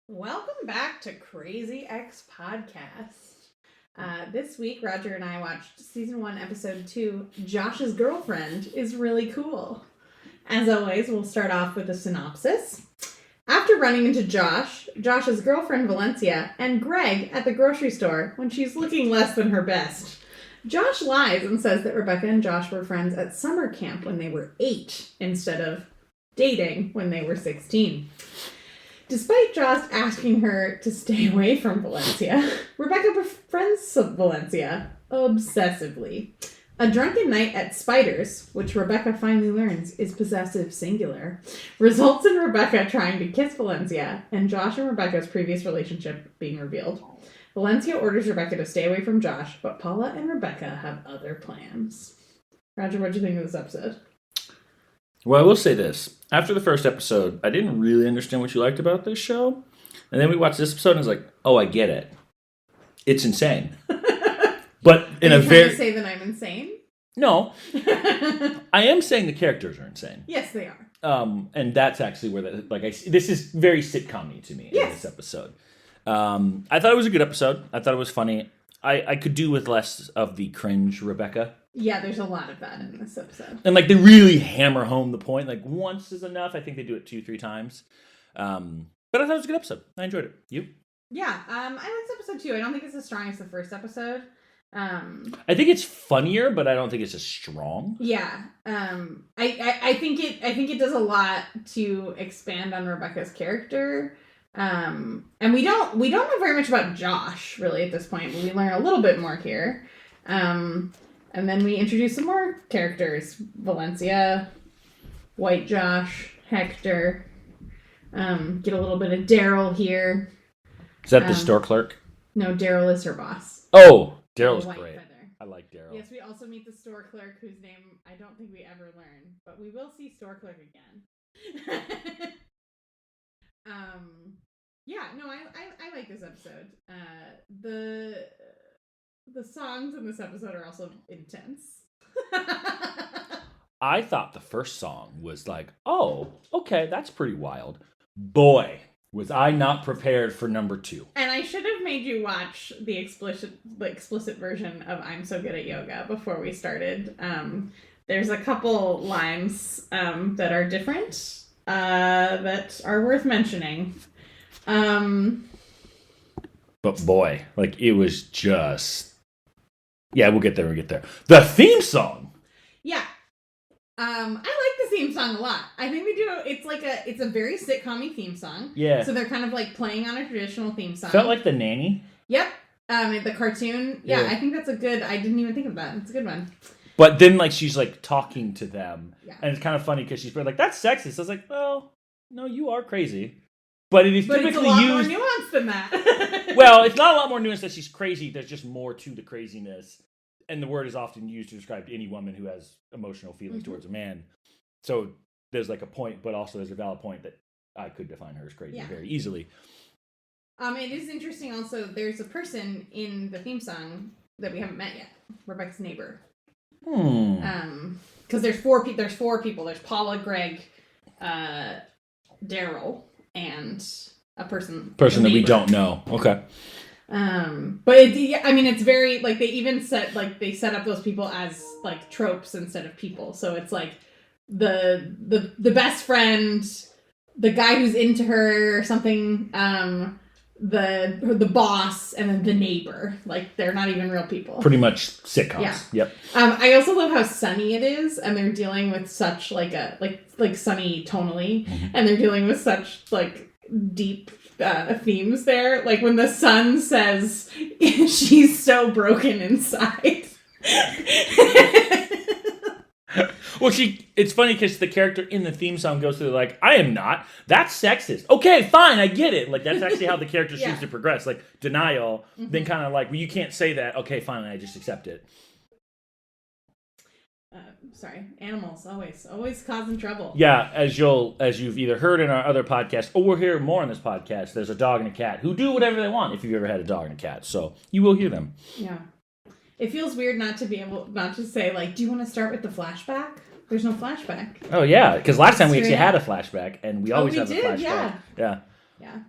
Welcome back to Crazy X Podcast. This week, Roger and I watched Season 1, Episode 2, Josh's Girlfriend is Really Cool. As always, we'll start off with a synopsis. After running into Josh's girlfriend Valencia, and Greg at the grocery store when she's looking less than her best, Josh lies and says that Rebecca and Josh were friends at summer camp when they were 8, instead of dating when they were 16. Despite Josh asking her to stay away from Valencia, Rebecca befriends Valencia obsessively. A drunken night at Spider's, which Rebecca finally learns is possessive singular, results in Rebecca trying to kiss Valencia and Josh and Rebecca's previous relationship being revealed. Valencia orders Rebecca to stay away from Josh, but Paula and Rebecca have other plans. Roger, what do you think of this episode? Well, I will say this. After the first episode, I didn't really understand what you liked about this show. And then we watched this episode and I was like, oh, I get it. It's insane. But in a very... Are you trying to say that I'm insane? No. I am saying the characters are insane. Yes, they are. And that's actually where this is very sitcom-y to me in this episode. I thought it was a good episode. I thought it was funny. I could do with less of the cringe Rebecca. Yeah, there's a lot of that in this episode. And they really hammer home the point. Once is enough. I think they do it 2-3 times. But I thought it was a good episode. I enjoyed it. You? Yeah, I like this episode too. I don't think it's as strong as the first episode. I think it's funnier, but I don't think it's as strong. Yeah. I think it does a lot to expand on Rebecca's character. And we don't know very much about Josh really at this point, but we learn a little bit more here. And then we introduce some more characters. Valencia, White Josh, Hector. Get a little bit of Daryl here. Is that the store clerk? No, Daryl is her boss. Oh, Daryl's great. Feather. I like Daryl. Yes, we also meet the store clerk whose name I don't think we ever learn, but we will see store clerk again. Yeah, no, I like this episode. The songs in this episode are also intense. I thought the first song was like, oh, okay, that's pretty wild. Boy, was I not prepared for number 2. And I should have made you watch the explicit version of I'm So Good at Yoga before we started. There's a couple lines that are different that are worth mentioning. But boy, it was just... Yeah, we'll get there. The theme song! Yeah. I like the theme song a lot. I think they do. It's a very sitcom-y theme song. Yeah. So they're kind of playing on a traditional theme song. Felt like The Nanny. Yep. The cartoon. Yeah, I think that's a good... I didn't even think of that. It's a good one. But then, she's, talking to them. Yeah. And it's kind of funny because she's like, that's sexist. I was like, well, no, you are crazy. But it is typically it's a lot used... more nuanced than that. Well, it's not a lot more nuanced that she's crazy. There's just more to the craziness. And the word is often used to describe any woman who has emotional feelings towards a man. So there's a point, but also there's a valid point that I could define her as crazy very easily. It is interesting also, there's a person in the theme song that we haven't met yet. Rebecca's neighbor. Because there's four people. There's Paula, Greg, Daryl, and a person that we don't know. Okay. But it's very they even they set up those people as tropes instead of people. So it's the best friend, the guy who's into her or something, the boss, and then the neighbor. They're not even real people. Pretty much sitcoms. Yeah. Yep. I also love how sunny it is, and they're dealing with such sunny tonally, and they're dealing with such deep themes there. When the sun says she's so broken inside. Well, it's funny because the character in the theme song goes through I am not. That's sexist. Okay, fine, I get it. That's actually how the character seems to progress. Denial, then kind of well, you can't say that. Okay, fine, I just accept it. Sorry, animals always causing trouble. Yeah, as you've either heard in our other podcast, or we'll hear more in this podcast. There's a dog and a cat who do whatever they want. If you've ever had a dog and a cat, so you will hear them. Yeah, it feels weird not to say do you want to start with the flashback? There's no flashback. Oh yeah, because last time we actually had a flashback, and we always have a flashback. Yeah. Yeah. Yeah.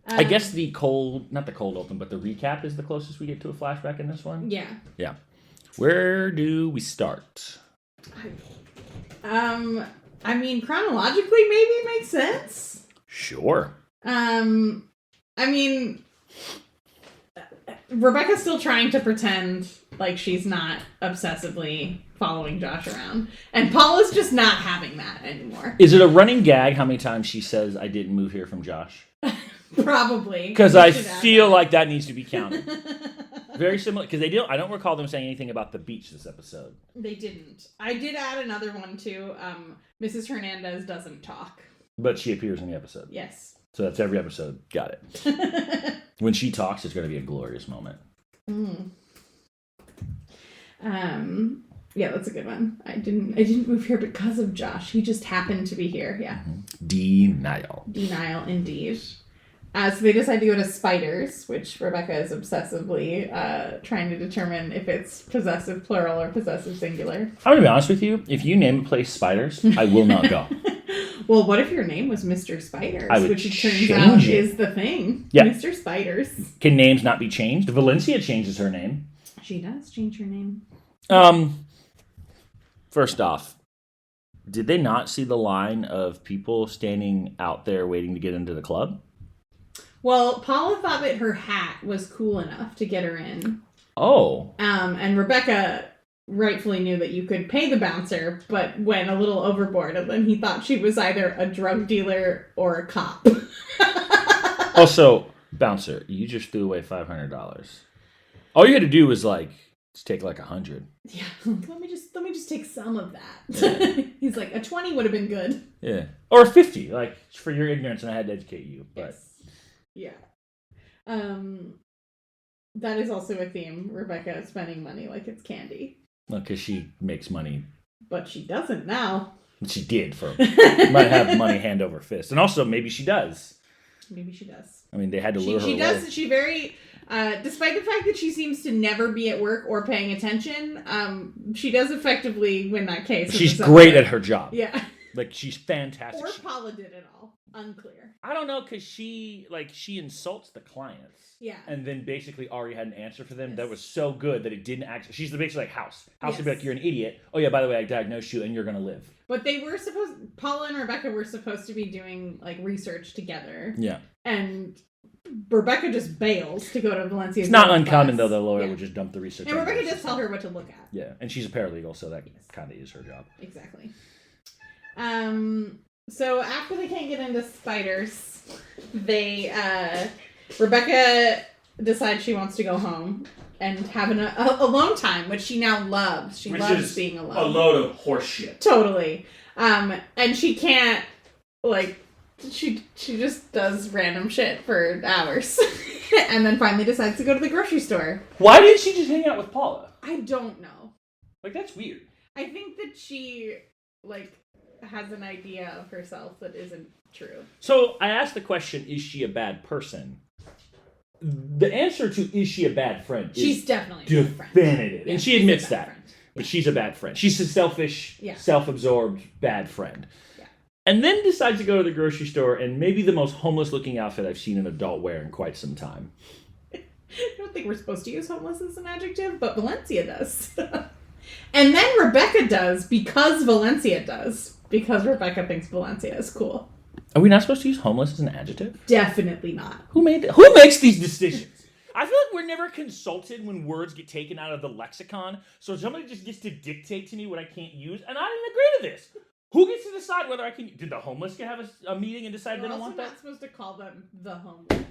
I guess not the cold open, but the recap is the closest we get to a flashback in this one. Yeah. Yeah. Where do we start? I mean, chronologically, maybe it makes sense. Sure. I mean, Rebecca's still trying to pretend like she's not obsessively following Josh around. And Paula's just not having that anymore. Is it a running gag how many times she says, I didn't move here from Josh? Probably. Because I feel like that needs to be counted. Very similar, because I don't recall them saying anything about the beach this episode. They didn't. I did add another one too. Mrs. Hernandez doesn't talk. But she appears in the episode. Yes. So that's every episode. Got it. When she talks, it's going to be a glorious moment. Yeah, that's a good one. I didn't move here because of Josh. He just happened to be here. Yeah. Denial. Denial, indeed. So they decide to go to Spiders, which Rebecca is obsessively trying to determine if it's possessive plural or possessive singular. I'm going to be honest with you. If you name a place Spiders, I will not go. Well, what if your name was Mr. Spiders, which it turns out is the thing? Yeah. Mr. Spiders. Can names not be changed? Valencia changes her name. She does change her name. First off, did they not see the line of people standing out there waiting to get into the club? Well, Paula thought that her hat was cool enough to get her in. Oh. And Rebecca rightfully knew that you could pay the bouncer, but went a little overboard, and then he thought she was either a drug dealer or a cop. Also, bouncer, you just threw away $500. All you had to do was just take $100. Yeah, let me just take some of that. He's like, a 20 would have been good. Yeah, or 50, for your ignorance, and I had to educate you. But yes. Yeah, that is also a theme. Rebecca spending money like it's candy. Well, because she makes money, but she doesn't now. She did might have money hand over fist, and also maybe she does. Maybe she does. I mean, they had to lure her She away. does. She very, despite the fact that she seems to never be at work or paying attention, she does effectively win that case. She's great at her job. Yeah. She's fantastic. Or Paula did it all. Unclear. I don't know, because she insults the clients. Yeah. And then basically Ari had an answer for them that was so good that it didn't actually... She's basically like House. House would be like, you're an idiot. Oh yeah, by the way, I diagnosed you and you're going to live. But they were Paula and Rebecca were supposed to be doing research together. Yeah. And Rebecca just bails to go to Valencia's. It's not uncommon though, the lawyer would just dump the research. And Rebecca does tell her what to look at. Yeah, and she's a paralegal, so that kind of is her job. Exactly. So after they can't get into Spiders, Rebecca decides she wants to go home and have an alone time, which she now loves. She loves being alone. A load of horse shit. Totally. And she can't, she just does random shit for hours. And then finally decides to go to the grocery store. Why didn't she just hang out with Paula? I don't know. That's weird. I think that she, has an idea of herself that isn't true. So I asked the question, is she a bad person? The answer to is she a bad friend is she's definitely a bad friend. Definitive. Yeah, and she admits that. Friend. But she's a bad friend. She's a selfish, self-absorbed, bad friend. Yeah. And then decides to go to the grocery store and maybe the most homeless-looking outfit I've seen an adult wear in quite some time. I don't think we're supposed to use homeless as an adjective, but Valencia does. And then Rebecca does because Valencia does. Because Rebecca thinks Valencia is cool. Are we not supposed to use homeless as an adjective? Definitely not. Who makes these decisions? I feel like we're never consulted when words get taken out of the lexicon, so somebody just gets to dictate to me what I can't use, and I didn't agree to this. Who gets to decide whether I can... Did the homeless get have a meeting and decide they don't want that? We're not supposed to call them the homeless.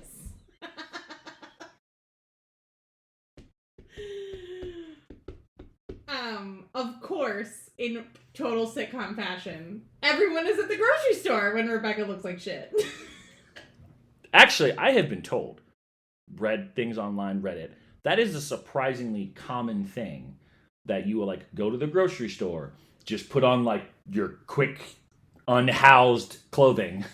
Of course, in total sitcom fashion, everyone is at the grocery store when Rebecca looks like shit. Actually, I have been told, read things online, Reddit, that is a surprisingly common thing, that you will go to the grocery store, just put on your quick, unhoused clothing,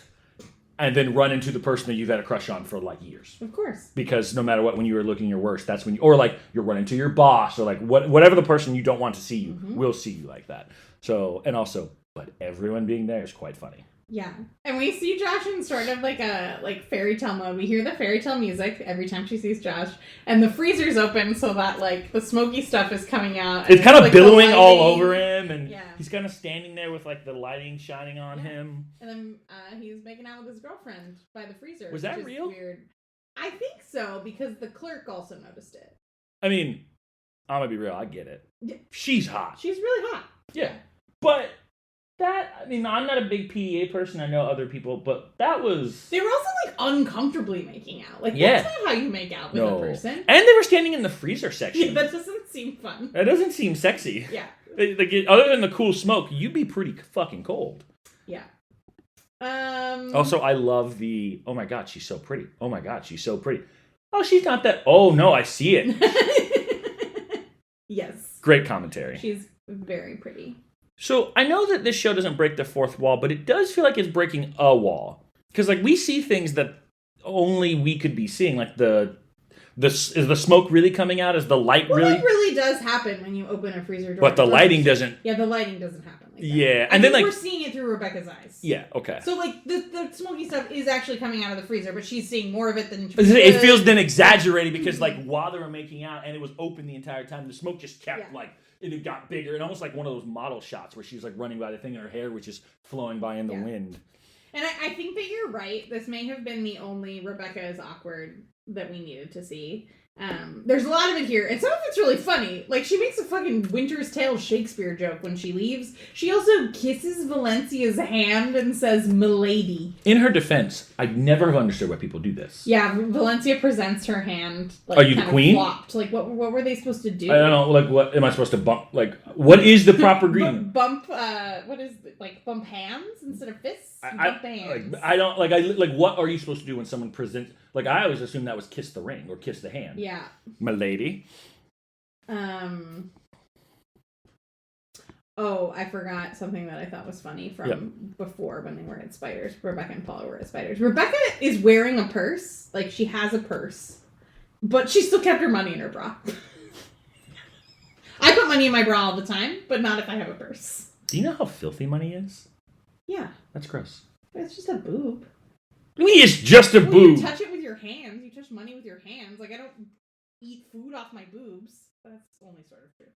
and then run into the person that you've had a crush on for years. Of course. Because no matter what, when you were looking your worst, that's when you're running to your boss, or whatever the person you don't want to see you will see you like that. So, and also, but everyone being there is quite funny. Yeah. And we see Josh in sort of like a fairy tale mode. We hear the fairy tale music every time she sees Josh. And the freezer's open so that like the smoky stuff is coming out. It's kind of like, billowing all over him, and yeah. he's kind of standing there with like the lighting shining on him. And then he's making out with his girlfriend by the freezer. Was that real? Weird. I think so, because the clerk also noticed it. I mean, I'm gonna be real, I get it. Yeah. She's hot. She's really hot. Yeah. But I mean, I'm not a big PDA person. I know other people, but that was... They were also, like, uncomfortably making out. Like, yeah. That's not how you make out with a person. And they were standing in the freezer section. Yeah, that doesn't seem fun. That doesn't seem sexy. Yeah. Like, other than the cool smoke, you'd be pretty fucking cold. Yeah. Also, I love the, oh my god, she's so pretty. Oh my god, she's so pretty. Oh, she's not that... Oh, no, I see it. Yes. Great commentary. She's very pretty. So, I know that this show doesn't break the fourth wall, but it does feel like it's breaking a wall. Because, like, we see things that only we could be seeing. Like, is the smoke really coming out? Is the light really... It really does happen when you open a freezer door. But the lighting doesn't... Yeah, the lighting doesn't happen like that. Yeah. And then, like... we're seeing it through Rebecca's eyes. Yeah, okay. So, like, the smoky stuff is actually coming out of the freezer, but she's seeing more of it than... It feels then exaggerated because, like, while they were making out and it was open the entire time, the smoke just kept, like... It got bigger and almost like one of those model shots where she's like running by the thing and her hair was just flowing by in the wind. And I think that you're right. This may have been the only Rebecca is awkward that we needed to see. There's a lot of it here, and some of it's really funny. Like, she makes a fucking Winter's Tale Shakespeare joke when she leaves. She also kisses Valencia's hand and says, "Milady." In her defense, I never have understood why people do this. Yeah, Valencia presents her hand. Like, are you the queen? Flopped. Like, what were they supposed to do? I don't know. Like, what am I supposed to bump? Like, what is the proper greeting? Bump. What is bump hands instead of fists? Bump hands. I don't like. What are you supposed to do when someone presents? Like, I always assumed that was kiss the ring or kiss the hand. Yeah. My lady. Oh, I forgot something that I thought was funny from before when they were at Spiders. Rebecca and Paula were at Spiders. Rebecca is wearing a purse. Like, she has a purse. But she still kept her money in her bra. I put money in my bra all the time, but not if I have a purse. Do you know how filthy money is? Yeah. That's gross. It's just a boob. I mean, it's just a boob. You touch it with your hands. You touch money with your hands. Like, I don't eat food off my boobs. That's only sort of true.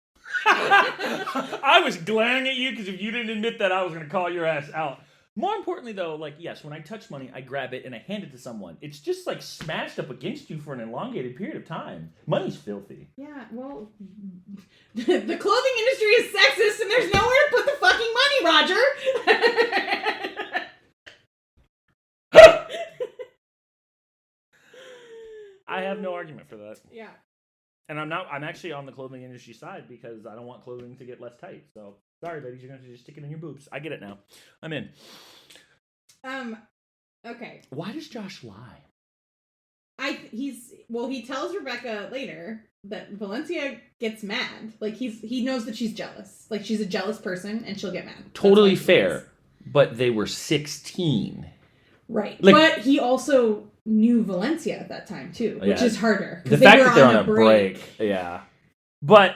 I was glaring at you because if you didn't admit that, I was going to call your ass out. More importantly, though, like, yes, when I touch money, I grab it and I hand it to someone. It's just, like, smashed up against you for an elongated period of time. Money's filthy. Yeah, well, the clothing industry is sexist and there's nowhere to put the fucking money, Roger! I have no argument for that. Yeah. And I'm actually on the clothing industry side because I don't want clothing to get less tight. So, sorry, ladies, you're going to just stick it in your boobs. I get it now. I'm in. Okay. Why does Josh lie? He tells Rebecca later that Valencia gets mad. Like, he knows that she's jealous. Like, she's a jealous person and she'll get mad. Totally fair. But they were 16. Right. Like, but he also knew Valencia at that time, too, which is harder. The fact that they're on a break. Yeah. But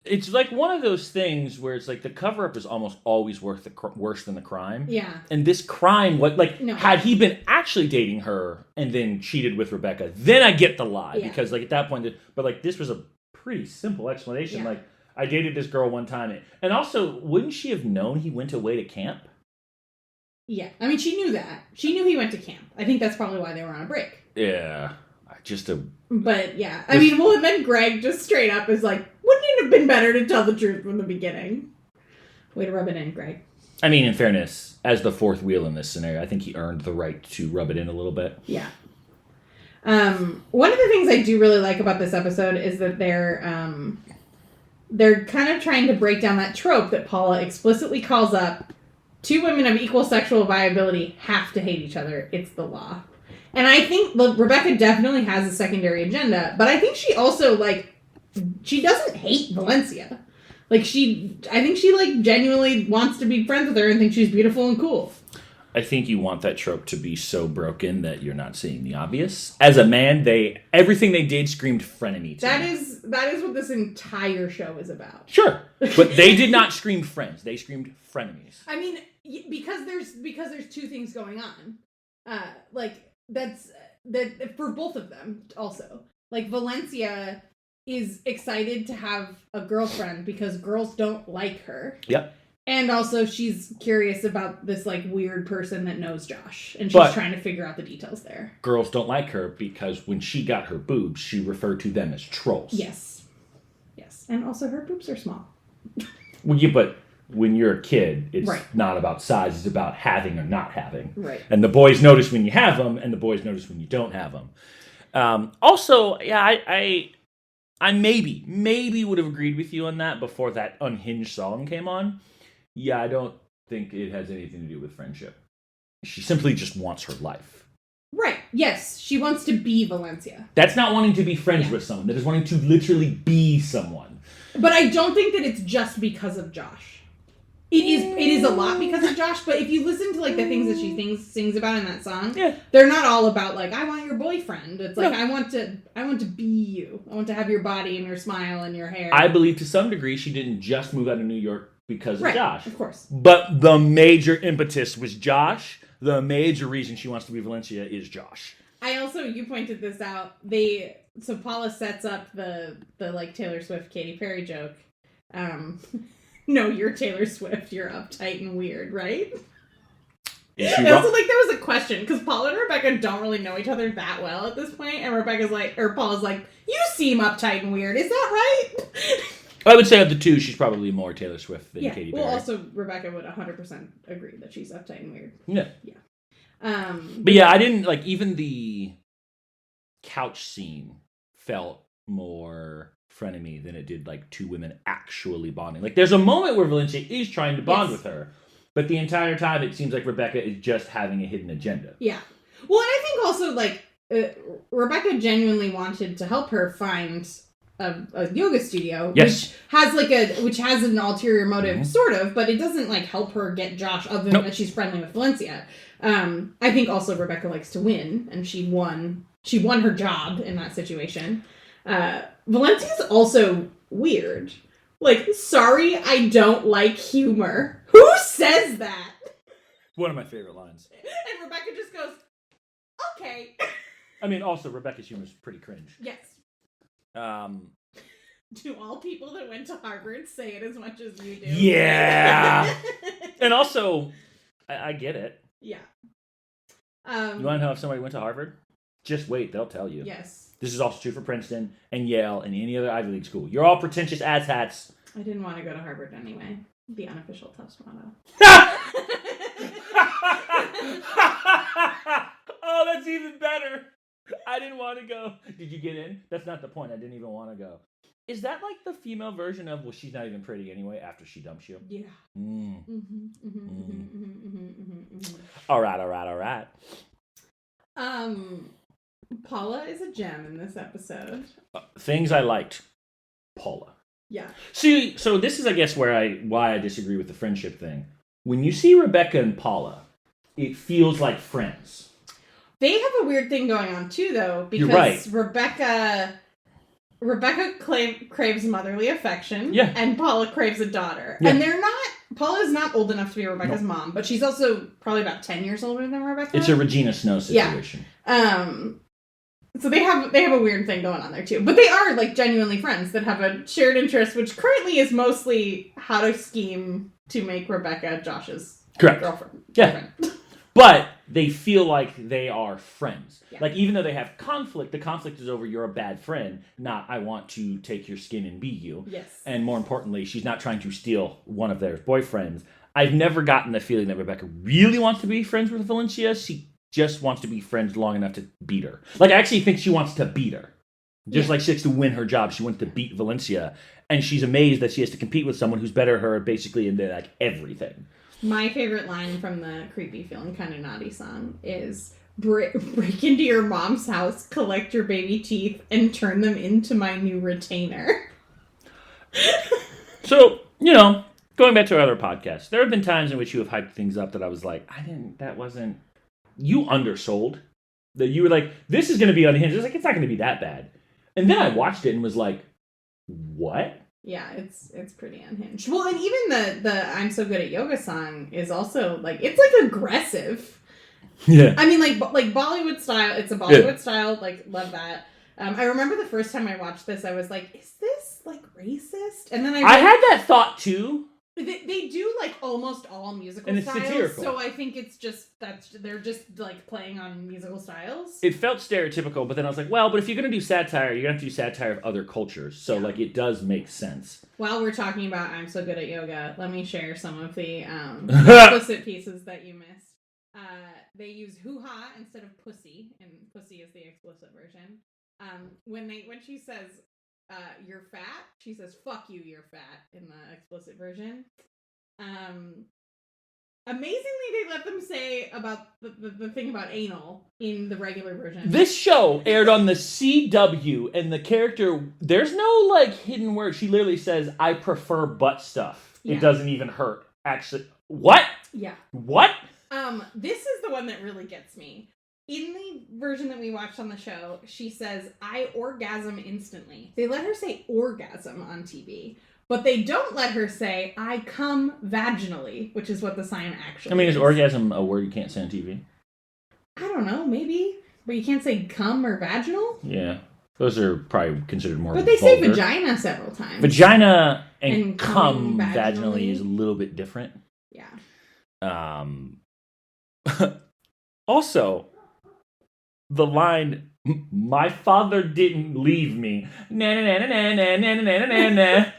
it's like one of those things where it's like the cover-up is almost always worse than the crime. Yeah. And this crime, had he been actually dating her and then cheated with Rebecca, then I get the lie. Yeah. Because, like, at that point, this was a pretty simple explanation. Yeah. Like, I dated this girl one time. And also, wouldn't she have known he went away to camp? Yeah. I mean, she knew that. She knew he went to camp. I think that's probably why they were on a break. Yeah. But, yeah. I mean, and then Greg just straight up is like, wouldn't it have been better to tell the truth from the beginning? Way to rub it in, Greg. I mean, in fairness, as the fourth wheel in this scenario, I think he earned the right to rub it in a little bit. Yeah. One of the things I do really like about this episode is that they're kind of trying to break down that trope that Paula explicitly calls up. Two women of equal sexual viability have to hate each other. It's the law. And I think Rebecca definitely has a secondary agenda, but I think she also, she doesn't hate Valencia. I think she, genuinely wants to be friends with her and thinks she's beautiful and cool. I think you want that trope to be so broken that you're not seeing the obvious. As a man, everything they did screamed frenemy to me. That is what this entire show is about. Sure. But they did not scream friends. They screamed frenemies. I mean, because there's two things going on. That's for both of them also. Like Valencia is excited to have a girlfriend because girls don't like her. Yep. And also she's curious about this like weird person that knows Josh, and she's trying to figure out the details there. Girls don't like her because when she got her boobs, she referred to them as trolls. Yes. And also her boobs are small. Well, but when you're a kid, it's not about size, it's about having or not having. Right. And the boys notice when you have them, and the boys notice when you don't have them. Also, yeah, I maybe would have agreed with you on that before that Unhinged song came on. Yeah, I don't think it has anything to do with friendship. She simply just wants her life. Right. Yes, she wants to be Valencia. That's not wanting to be friends with someone. That is wanting to literally be someone. But I don't think that it's just because of Josh. It is a lot because of Josh, but if you listen to like the things that she sings about in that song, they're not all about like I want your boyfriend. It's like I want to be you. I want to have your body and your smile and your hair. I believe to some degree she didn't just move out of New York because of Josh. Of course. But the major impetus was Josh. The major reason she wants to be Valencia is Josh. You pointed this out. So Paula sets up the like Taylor Swift Katy Perry joke. No, you're Taylor Swift. You're uptight and weird, right? Also, like, there was a question, because Paula and Rebecca don't really know each other that well at this point, and Paula's like, you seem uptight and weird. Is that right? I would say of the two, she's probably more Taylor Swift than Katy Perry. Well, also, Rebecca would 100% agree that she's uptight and weird. Yeah. But yeah, I didn't, like, even the couch scene felt more frenemy than it did like two women actually bonding. Like there's a moment where Valencia is trying to bond with her, but the entire time it seems like Rebecca is just having a hidden agenda. Yeah. Well, and I think also like Rebecca genuinely wanted to help her find a yoga studio, which has an ulterior motive, sort of, but it doesn't like help her get Josh other than that she's friendly with Valencia. I think also Rebecca likes to win, and she won her job in that situation. Valencia's also weird. Like, sorry, I don't like humor. Who says that? One of my favorite lines. And Rebecca just goes, okay. I mean, also, Rebecca's humor is pretty cringe. Yes. Do all people that went to Harvard say it as much as you do? Yeah. And also, I get it. Yeah. You want to know if somebody went to Harvard? Just wait, they'll tell you. Yes. This is also true for Princeton and Yale and any other Ivy League school. You're all pretentious asshats. I didn't want to go to Harvard anyway. The unofficial Tufts motto. Oh, that's even better. I didn't want to go. Did you get in? That's not the point. I didn't even want to go. Is that like the female version of, well, she's not even pretty anyway after she dumps you? Yeah. All right. Paula is a gem in this episode. Things I liked. Paula. Yeah. See, so this is, I guess, why I disagree with the friendship thing. When you see Rebecca and Paula, it feels like friends. They have a weird thing going on too, though, because Rebecca craves motherly affection, and Paula craves a daughter, and Paula's not old enough to be Rebecca's mom, but she's also probably about 10 years older than Rebecca. It's a Regina Snow situation. Yeah. So they have a weird thing going on there too, but they are like genuinely friends that have a shared interest, which currently is mostly how to scheme to make Rebecca Josh's girlfriend. Yeah. But they feel like they are friends. Yeah. Like, even though they have conflict, the conflict is over you're a bad friend, not I want to take your skin and be you. Yes. And more importantly, she's not trying to steal one of their boyfriends. I've never gotten the feeling that Rebecca really wants to be friends with Valencia. She just wants to be friends long enough to beat her. Like, I actually think she wants to beat her. Just like she wants to win her job, she wants to beat Valencia. And she's amazed that she has to compete with someone who's better at her basically in like everything. My favorite line from the Creepy Feeling Kinda Naughty song is, break into your mom's house, collect your baby teeth, and turn them into my new retainer. So, going back to our other podcast, there have been times in which you have hyped things up that I was like, you undersold. That you were like, this is going to be unhinged. I was like, it's not going to be that bad. And then I watched it and was like, what? Yeah, it's pretty unhinged. Well, and even the "I'm So Good at Yoga" song is also like it's like aggressive. Yeah. I mean, like Bollywood style. It's a Bollywood style. Like, love that. I remember the first time I watched this, I was like, "Is this like racist?" And then I had that thought too. They do like almost all musical And it's styles, satirical. so I think it's just they're just like playing on musical styles. It felt stereotypical, but then I was like, well, but if you're gonna do satire, you're gonna have to do satire of other cultures. So like it does make sense. While we're talking about "I'm So Good at Yoga," let me share some of the explicit pieces that you missed. They use hoo-ha instead of pussy, and pussy is the explicit version. When she says "you're fat," she says "fuck you, you're fat" in the explicit version. Amazingly, they let them say about the thing about anal in the regular version. This show aired on the CW, and the character, there's no like hidden word. She literally says, "I prefer butt stuff. Yeah. It doesn't even hurt." Actually, what? Yeah. What? This is the one that really gets me. In the version that we watched on the show, she says, "I orgasm instantly." They let her say orgasm on TV, but they don't let her say, "I come vaginally," which is what the sign actually Is orgasm a word you can't say on TV? I don't know, maybe. But you can't say cum or vaginal? Yeah. Those are probably considered more But they vulgar. say vagina several times. Vagina and cum cum vaginally is a little bit different. Yeah. Also, the line, "My father didn't leave me." Na na na na na na na na na.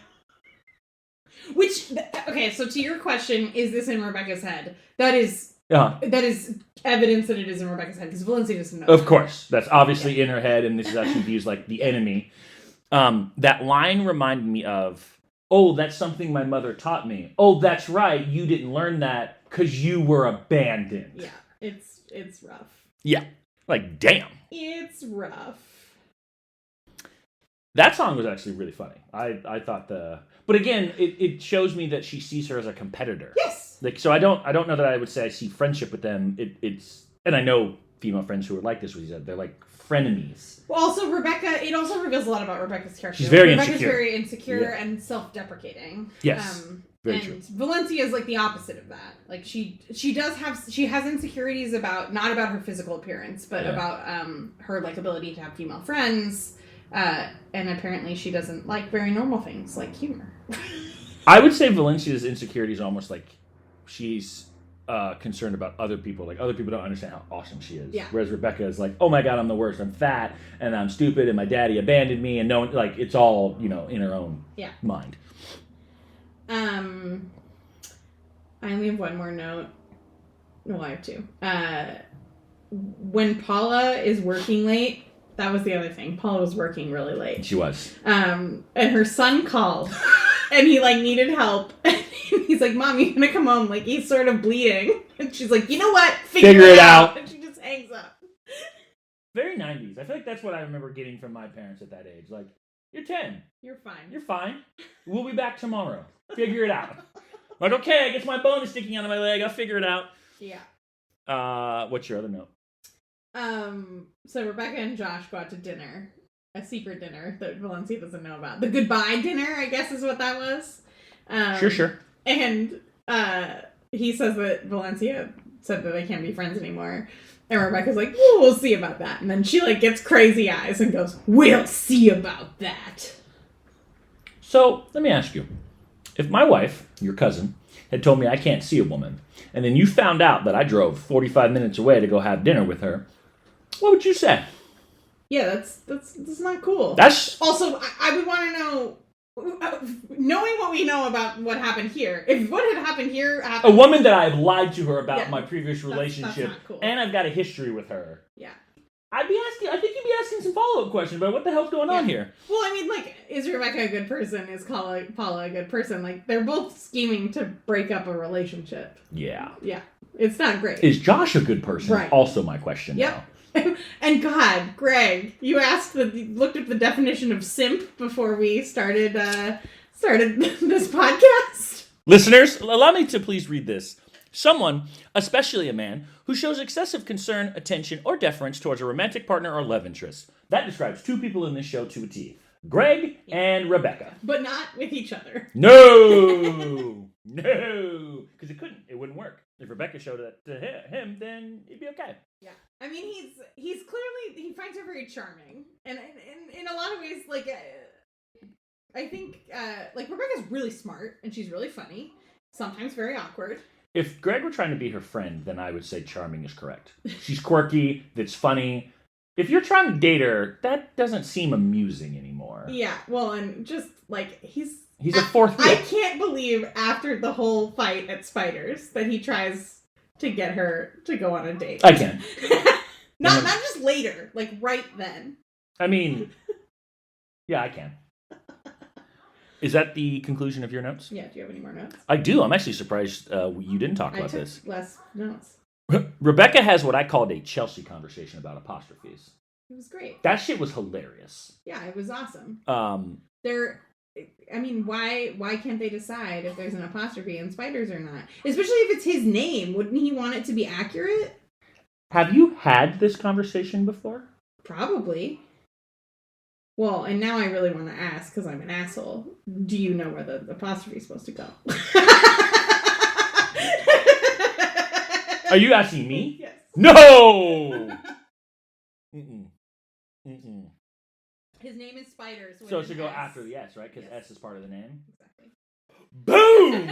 Which, okay, so to your question, is this in Rebecca's head? That is evidence that it is in Rebecca's head, because Valencia doesn't know. Of course. That's obviously in her head, and this is actually used like the enemy. That line reminded me of, "Oh, that's something my mother taught me. Oh, that's right, you didn't learn that because you were abandoned." Yeah, it's rough. Yeah. Like, damn. It's rough. That song was actually really funny. I thought but again, it shows me that she sees her as a competitor. Yes. Like, so I don't know that I would say I see friendship with them. It's and I know female friends who are like this. What he said, they're like frenemies. Well, also Rebecca. It also reveals a lot about Rebecca's character. She's very Rebecca's insecure. very insecure and self-deprecating. Yes. Very true. Valencia is like the opposite of that. Like she has insecurities not about her physical appearance, but about her like ability to have female friends. And apparently she doesn't like very normal things like humor. I would say Valencia's insecurities are almost like she's concerned about other people. Like, other people don't understand how awesome she is. Yeah. Whereas Rebecca is like, "Oh my God, I'm the worst. I'm fat and I'm stupid and my daddy abandoned me," and no one, like, it's all, in her own mind. I only have one more note. No, I have two. When Paula is working late, that was the other thing. Paula was working really late. She was. And her son called, and he like needed help. And he's like, "Mom, you gonna come home? Like, he's sort of bleeding." And she's like, "You know what? Figure it out." And she just hangs up. Very 90s. I feel like that's what I remember getting from my parents at that age. Like, "You're 10. You're fine. You're fine. We'll be back tomorrow. Figure it out." Like, "Okay, I guess my bone is sticking out of my leg. I'll figure it out." Yeah. What's your other note? So Rebecca and Josh go out to dinner. A secret dinner that Valencia doesn't know about. The goodbye dinner, I guess, is what that was. Sure. And he says that Valencia said that they can't be friends anymore. And Rebecca's like, "Well, we'll see about that." And then she like gets crazy eyes and goes, "We'll see about that." So, let me ask you. If my wife, your cousin, had told me I can't see a woman, and then you found out that I drove 45 minutes away to go have dinner with her, what would you say? Yeah, that's not cool. That's also, I would want to know, knowing what we know about what happened here. If what had happened here happened, a woman that I've lied to her about my previous relationship, that's not cool. And I've got a history with her. Yeah. I think you'd be asking some follow-up questions about what the hell's going on here. Well, I mean, like, is Rebecca a good person? Is Paula a good person? Like, they're both scheming to break up a relationship. Yeah. Yeah. It's not great. Is Josh a good person? Right. Also my question now. Yep. And God, Greg, you looked at the definition of simp before we started this podcast. Listeners, allow me to please read this. Someone, especially a man, who shows excessive concern, attention, or deference towards a romantic partner or love interest. That describes two people in this show to a T. Greg and Rebecca. But not with each other. No! No! Because it wouldn't work. If Rebecca showed it to him, then it'd be okay. Yeah. I mean, he's clearly, he finds her very charming. And in a lot of ways, like, I think, like, Rebecca's really smart, and she's really funny. Sometimes very awkward. If Greg were trying to be her friend, then I would say charming is correct. She's quirky, that's funny. If you're trying to date her, that doesn't seem amusing anymore. Yeah, well, and just, like, he's a fourth wheel. I can't believe after the whole fight at Spiders that he tries to get her to go on a date. I can. not just later, like right then. I mean, yeah, I can. Is that the conclusion of your notes? Yeah, do you have any more notes? I do. I'm actually surprised you didn't talk about this. Less notes. Rebecca has what I called a Chelsea conversation about apostrophes. It was great. That shit was hilarious. Yeah, it was awesome. I mean, why can't they decide if there's an apostrophe in Spiders or not? Especially if it's his name. Wouldn't he want it to be accurate? Have you had this conversation before? Probably. Well, and now I really want to ask, because I'm an asshole. Do you know where the apostrophe is supposed to go? Are you asking me? Yes. No! Mm-mm. Mm-mm. His name is Spiders. So it should go after the S, right? Because S is part of the name. Exactly. Boom!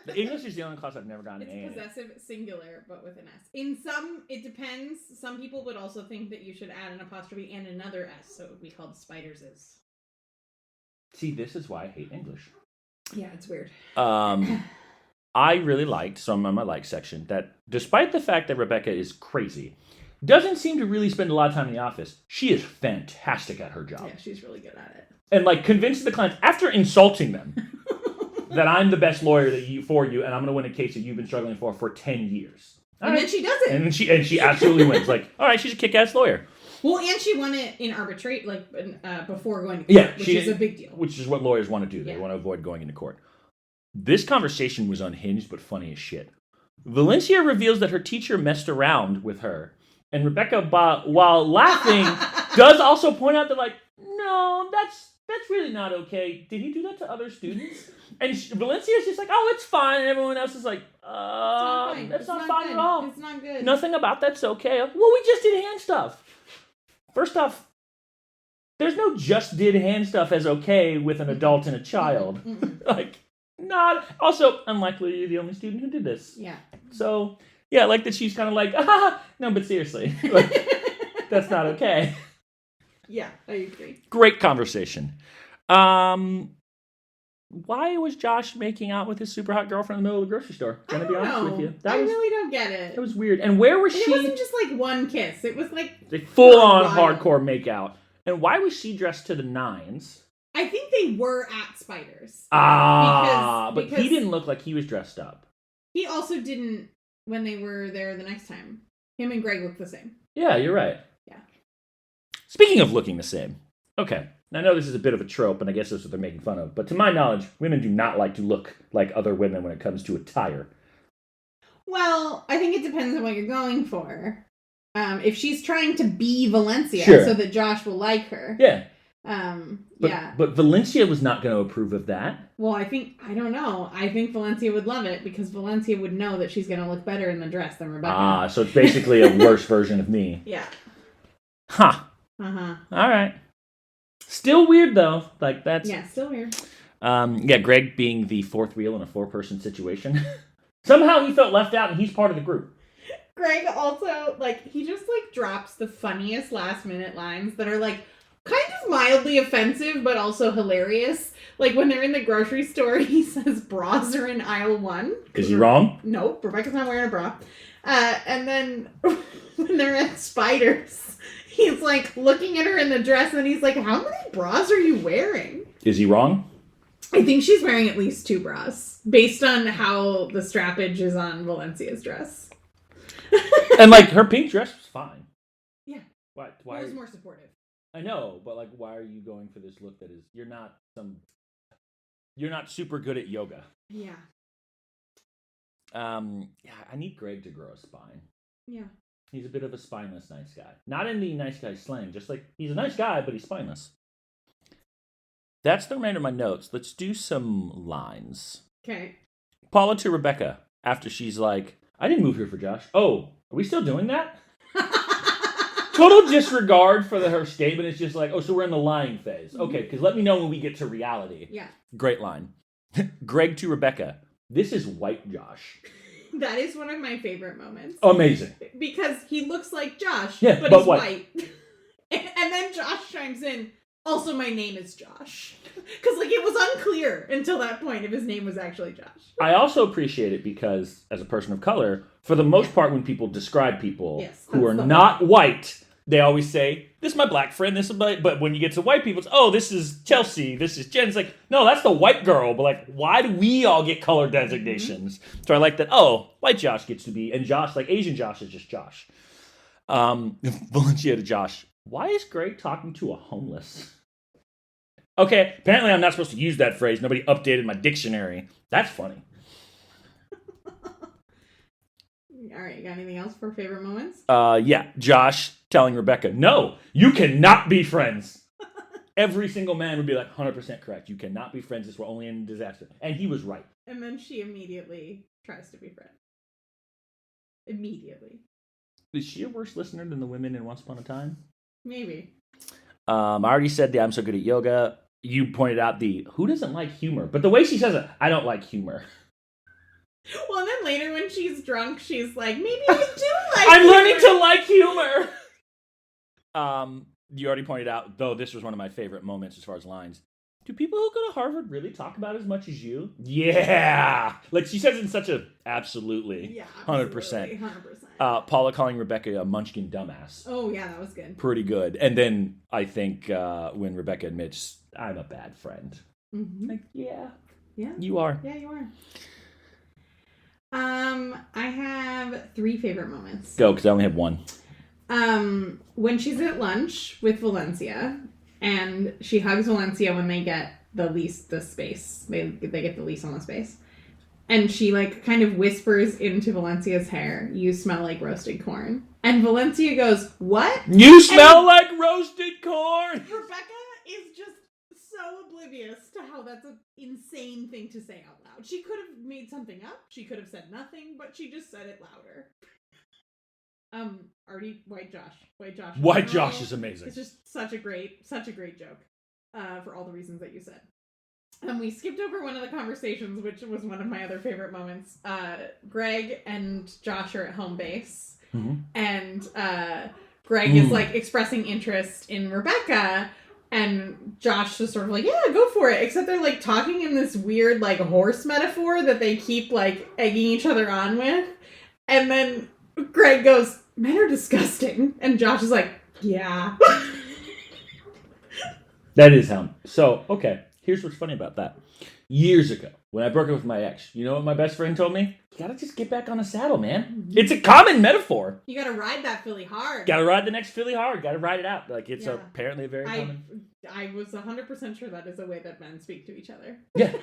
The English is the only class I've never gotten an A in. It's possessive singular, but with an S. In some, it depends. Some people would also think that you should add an apostrophe and another S, so it would be called Spiderses. See, this is why I hate English. Yeah, it's weird. I really liked, so I'm on my like section, that despite the fact that Rebecca is crazy, doesn't seem to really spend a lot of time in the office, she is fantastic at her job. Yeah, she's really good at it. And like convinces the clients, after insulting them, that I'm the best lawyer for you, and I'm going to win a case that you've been struggling for 10 years. And then she does it. And she absolutely wins. Like, all right, she's a kick-ass lawyer. Well, and she won it in arbitrate, like before going to court, which is a big deal. Which is what lawyers want to do. They want to avoid going into court. This conversation was unhinged, but funny as shit. Valencia reveals that her teacher messed around with her, and Rebecca, while laughing, does also point out that, like, no, that's really not okay. Did he do that to other students? And Valencia's just like, oh, it's fine. And everyone else is like, that's not fine at all. It's not good. Nothing about that's okay. Well, we just did hand stuff. First off, there's no just did hand stuff as okay with an adult and a child. Like, not. Also, unlikely you're the only student who did this. Yeah. So, yeah, like that she's kind of like, no, but seriously. Like, that's not okay. Yeah, I agree. Great conversation. Why was Josh making out with his super hot girlfriend in the middle of the grocery store? Gonna be honest with you. I really don't get it. It was weird. And where was she? It wasn't just like one kiss. It was like a full-on hardcore makeout. And why was she dressed to the nines? I think they were at Spiders. But he didn't look like he was dressed up. He also didn't when they were there the next time. Him and Greg looked the same. Yeah, you're right. Yeah. Speaking of looking the same. Okay. I know this is a bit of a trope, and I guess that's what they're making fun of. But to my knowledge, women do not like to look like other women when it comes to attire. Well, I think it depends on what you're going for. If she's trying to be Valencia so that Josh will like her. Yeah. Yeah. But Valencia was not going to approve of that. Well, I don't know. I think Valencia would love it because Valencia would know that she's going to look better in the dress than Rebecca. So it's basically a worse version of me. Yeah. Huh. Uh-huh. All right. Still weird, though. Like, that's... Yeah, still weird. Yeah, Greg being the fourth wheel in a four-person situation. Somehow he felt left out, and he's part of the group. Greg also, like, he just, like, drops the funniest last-minute lines that are, like, kind of mildly offensive, but also hilarious. Like, when they're in the grocery store, he says bras are in aisle 1. Is he wrong? Nope, Rebecca's not wearing a bra. And then when they're at Spiders, he's, like, looking at her in the dress, and he's like, how many bras are you wearing? Is he wrong? I think she's wearing at least 2 bras, based on how the strappage is on Valencia's dress. And, like, her pink dress was fine. Yeah. Why it was more supportive. I know, but, like, why are you going for this look that is... You're not super good at yoga. Yeah. Yeah, I need Greg to grow a spine. Yeah. He's a bit of a spineless nice guy. Not in the nice guy slang, just like, he's a nice guy, but he's spineless. That's the remainder of my notes. Let's do some lines. Okay. Paula to Rebecca after she's like, I didn't move here for Josh. Oh, are we still doing that? Total disregard for her statement. It's just like, oh, so we're in the lying phase. Okay, because let me know when we get to reality. Yeah. Great line. Greg to Rebecca. This is white Josh. That is one of my favorite moments. Amazing. Because he looks like Josh, but he's white. And then Josh chimes in, also my name is Josh. Because, like, it was unclear until that point if his name was actually Josh. I also appreciate it because, as a person of color, for the most part, when people describe people who are not white, they always say, this is my black friend, this is my... But when you get to white people, it's, oh, this is Chelsea, this is Jen. It's like, no, that's the white girl. But, like, why do we all get color designations? Mm-hmm. So I like that, oh, white Josh gets to be... And Josh, like, Asian Josh is just Josh. Valencia to Josh. Why is Greg talking to a homeless? Okay, apparently I'm not supposed to use that phrase. Nobody updated my dictionary. That's funny. All right, you got anything else for favorite moments? Yeah, Josh telling Rebecca, no, you cannot be friends. Every single man would be like, 100% correct. You cannot be friends. This will only end in disaster. And he was right. And then she immediately tries to be friends. Immediately. Is she a worse listener than the women in Once Upon a Time? Maybe. I already said the I'm so good at yoga. You pointed out the who doesn't like humor. But the way she says it, I don't like humor. Well, and then later when she's drunk, she's like, maybe I do like I'm humor. learning to like humor. You already pointed out, though this was one of my favorite moments as far as lines. Do people who go to Harvard really talk about as much as you? Yeah. Like she says it in such a absolutely. Yeah, 100%. 100%. Paula calling Rebecca a munchkin dumbass. Oh, yeah, that was good. Pretty good. And then I think when Rebecca admits, I'm a bad friend. Mm-hmm. Like, yeah. Yeah. You are. Yeah, you are. I have 3 favorite moments. Go, because I only have one. When she's at lunch with Valencia, and she hugs Valencia when they get the space. They get the lease on the space. And she, like, kind of whispers into Valencia's hair, you smell like roasted corn. And Valencia goes, what? You smell like roasted corn! Rebecca is just so oblivious to how that's an insane thing to say out loud. She could have made something up. She could have said nothing, but she just said it louder. White Josh. White Josh is amazing. It's just such a great joke, for all the reasons that you said. We skipped over one of the conversations, which was one of my other favorite moments. Greg and Josh are at home base, and Greg is like expressing interest in Rebecca, and Josh is sort of like, yeah, go for it. Except they're like talking in this weird like horse metaphor that they keep like egging each other on with, and then Greg goes, men are disgusting. And Josh is like, yeah. That is him. So, okay. Here's what's funny about that. Years ago, when I broke up with my ex, you know what my best friend told me? You gotta just get back on the saddle, man. Mm-hmm. It's a common metaphor. You gotta ride that filly hard. Gotta ride the next filly hard. Gotta ride it out. Like, it's apparently a very common... I was 100% sure that is a way that men speak to each other. Yeah.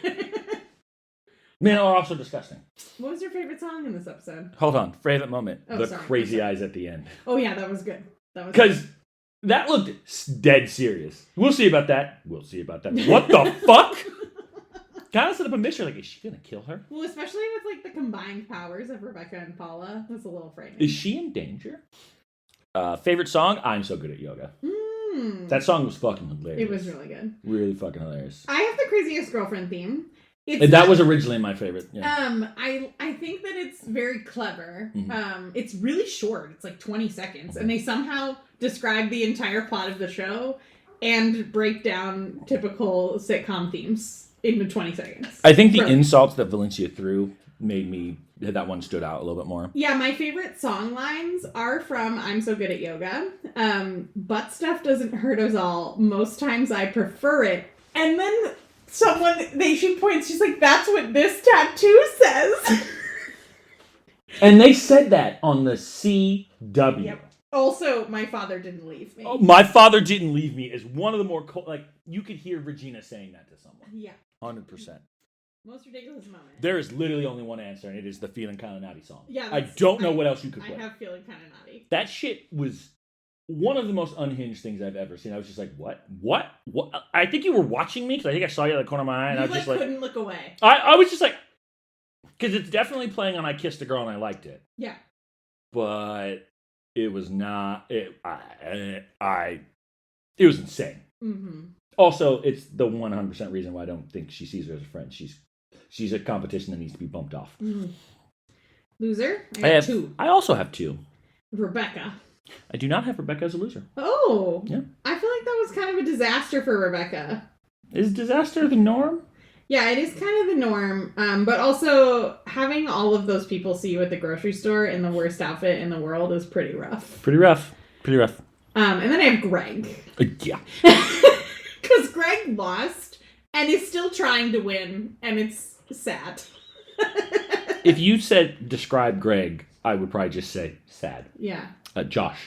Men are also disgusting. What was your favorite song in this episode? Hold on. Favorite moment. Crazy eyes at the end. Oh, yeah, that was good. Because that looked dead serious. We'll see about that. What the fuck? Kind of set up a mystery. Like, is she going to kill her? Well, especially with, like, the combined powers of Rebecca and Paula. That's a little frightening. Is she in danger? Favorite song? I'm So Good at Yoga. That song was fucking hilarious. It was really good. Really fucking hilarious. I have the Craziest Girlfriend theme. That was originally my favorite. Yeah. I think that it's very clever. Mm-hmm. It's really short. It's like 20 seconds. And they somehow describe the entire plot of the show and break down typical sitcom themes into 20 seconds. I think the insults that Valencia threw made me... That one stood out a little bit more. Yeah, my favorite song lines are from I'm So Good at Yoga. Butt stuff doesn't hurt us all. Most times I prefer it. And then... she points, she's like, that's what this tattoo says. And they said that on the CW. Yep. Also, My Father Didn't Leave Me. Oh, My Father Didn't Leave Me is one of the more, you could hear Regina saying that to someone. Yeah. 100%. Most ridiculous moment. There is literally only one answer, and it is the Feeling Kinda Naughty song. Yeah. I don't know what else you could play. I have Feeling Kinda Naughty. That shit was one of the most unhinged things I've ever seen. I was just like, what? I think you were watching me, because I think I saw you out of the corner of my eye, and I was just like... couldn't look away. I was just like... Because it's definitely playing on I Kissed a Girl and I Liked It. Yeah. But it was not... It was insane. Mm-hmm. Also, it's the 100% reason why I don't think she sees her as a friend. She's a competition that needs to be bumped off. Mm-hmm. Loser? I have 2. I also have 2. Rebecca. I do not have Rebecca as a loser. Oh. Yeah. I feel like that was kind of a disaster for Rebecca. Is disaster the norm? Yeah, it is kind of the norm. But also, having all of those people see you at the grocery store in the worst outfit in the world is pretty rough. Pretty rough. And then I have Greg. Yeah. Because Greg lost and is still trying to win, and it's sad. If you said describe Greg, I would probably just say sad. Yeah. Josh.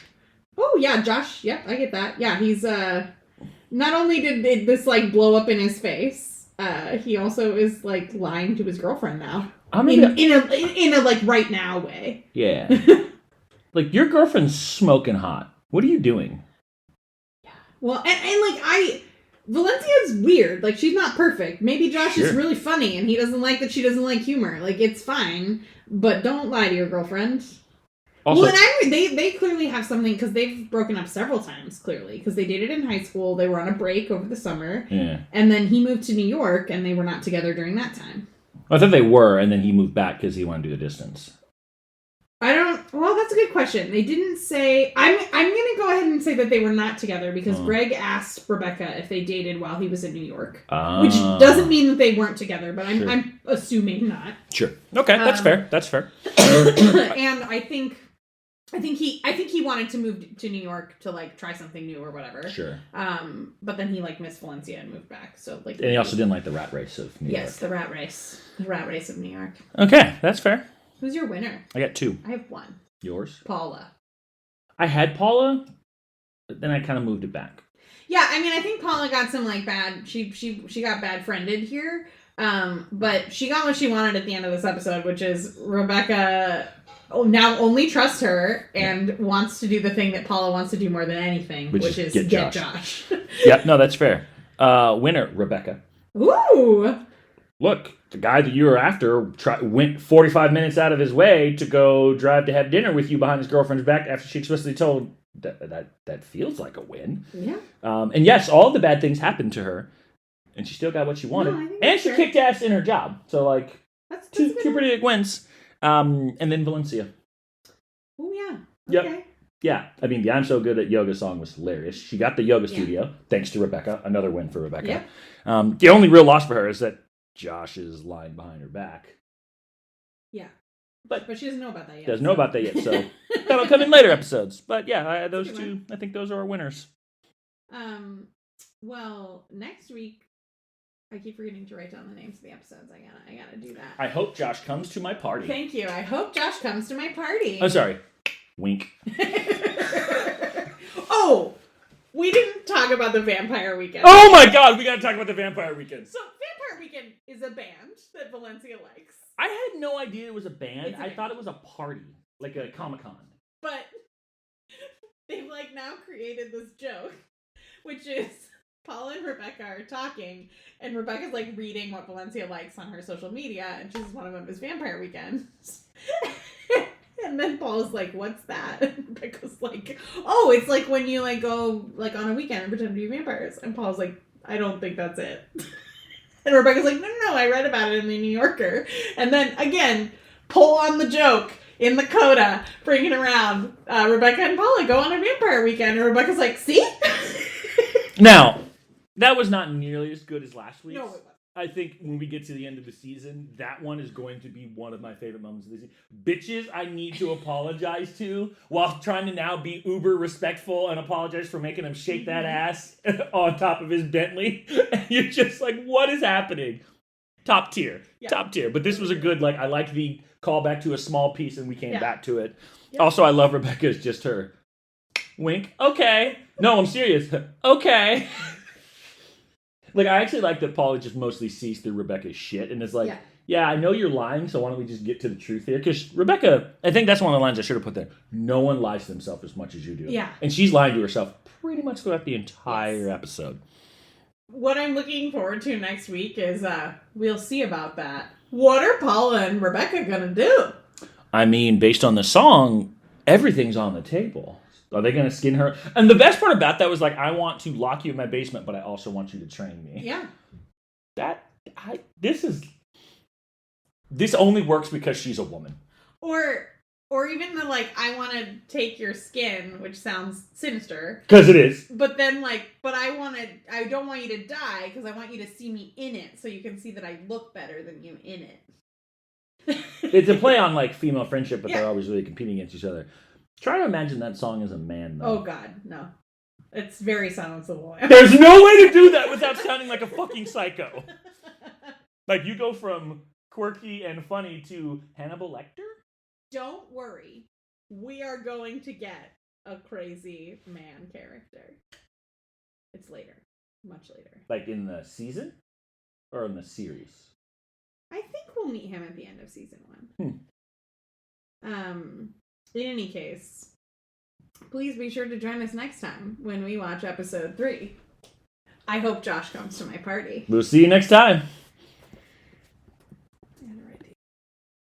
Oh, yeah, Josh. Yep, I get that. Yeah, he's, not only did this, like, blow up in his face, he also is, like, lying to his girlfriend now. In a, like, right now way. Yeah. Like, your girlfriend's smoking hot. What are you doing? Yeah. Well, and Valencia's weird. Like, she's not perfect. Maybe Josh is really funny, and he doesn't like that she doesn't like humor. Like, it's fine, but don't lie to your girlfriend. Also, well, and they clearly have something, because they've broken up several times, clearly. Because they dated in high school, they were on a break over the summer, and then he moved to New York, and they were not together during that time. I thought they were, and then he moved back because he wanted to do the distance. Well, that's a good question. They didn't say... I'm going to go ahead and say that they were not together, because Greg asked Rebecca if they dated while he was in New York. Which doesn't mean that they weren't together, but I'm assuming not. Sure. Okay, that's fair. And I think he wanted to move to New York to, like, try something new or whatever. Sure. But then he, like, missed Valencia and moved back. So, like... And he also didn't like the rat race of New York. Yes, the rat race. The rat race of New York. Okay, that's fair. Who's your winner? I got 2. I have 1. Yours? Paula. I had Paula, but then I kind of moved it back. Yeah, I mean, I think Paula got some, like, bad... She got bad friended here. But she got what she wanted at the end of this episode, which is Rebecca... now only trusts her and wants to do the thing that Paula wants to do more than anything, which is get Josh. Yeah, no, that's fair. Winner, Rebecca. Ooh! Look, the guy that you were after went 45 minutes out of his way to go drive to have dinner with you behind his girlfriend's back after she explicitly told that feels like a win. Yeah. And yes, all the bad things happened to her, and she still got what she wanted. No, and she kicked ass in her job. So, like, that's two pretty big wins. And then Valencia. Oh, yeah. Yep. Okay. Yeah. I mean, the I'm So Good at Yoga song was hilarious. She got the yoga studio, thanks to Rebecca. Another win for Rebecca. Yep. The only real loss for her is that Josh is lying behind her back. Yeah. But she doesn't know about that yet. Doesn't know about that yet, so that'll come in later episodes. But yeah, those two, I think those are our winners. Well, next week, I keep forgetting to write down the names of the episodes. I gotta do that. I hope Josh comes to my party. Thank you. I hope Josh comes to my party. I'm sorry. Wink. Oh! We didn't talk about the Vampire Weekend. Oh my god, we gotta talk about the Vampire Weekend. So, Vampire Weekend is a band that Valencia likes. I had no idea it was a band. I thought it was a party, like a Comic-Con. But they've, like, now created this joke, which is Paula and Rebecca are talking, and Rebecca's, like, reading what Valencia likes on her social media, and she's one of them is Vampire Weekend. And then Paul's like, what's that? And Rebecca's like, oh, it's like when you, like, go, like, on a weekend and pretend to be vampires. And Paul's like, I don't think that's it. And Rebecca's like, no, I read about it in the New Yorker. And then, again, pull on the joke in the coda, bring it around. Rebecca and Paula go on a vampire weekend. And Rebecca's like, see? Now, that was not nearly as good as last week's. No, it wasn't. I think when we get to the end of the season, that one is going to be one of my favorite moments of the season. Bitches I need to apologize to while trying to now be uber respectful and apologize for making him shake that ass on top of his Bentley. And you're just like, what is happening? Top tier. Yeah. Top tier. But this was a good, like, I like the callback to a small piece and we came back to it. Yep. Also, I love Rebecca's just her wink. Okay. No, I'm serious. Okay. Like, I actually like that Paula just mostly sees through Rebecca's shit and is like, yeah, I know you're lying, so why don't we just get to the truth here? Because Rebecca, I think that's one of the lines I should have put there. No one lies to themselves as much as you do. Yeah. And she's lying to herself pretty much throughout the entire episode. What I'm looking forward to next week is we'll see about that. What are Paula and Rebecca going to do? I mean, based on the song, everything's on the table. Are they going to skin her? And the best part about that was like, I want to lock you in my basement, but I also want you to train me. Yeah. This only works because she's a woman. Or even the, like, I want to take your skin, which sounds sinister. Because it is. But then, like, but I don't want you to die because I want you to see me in it so you can see that I look better than you in it. It's a play on, like, female friendship, but they're always really competing against each other. Try to imagine that song as a man, though. Oh, God, no. It's very Silence of the Lambs. There's no way to do that without sounding like a fucking psycho. Like, you go from quirky and funny to Hannibal Lecter? Don't worry. We are going to get a crazy man character. It's later. Much later. Like in the season? Or in the series? I think we'll meet him at the end of season 1. In any case, please be sure to join us next time when we watch episode 3. I hope Josh comes to my party. We'll see you next time.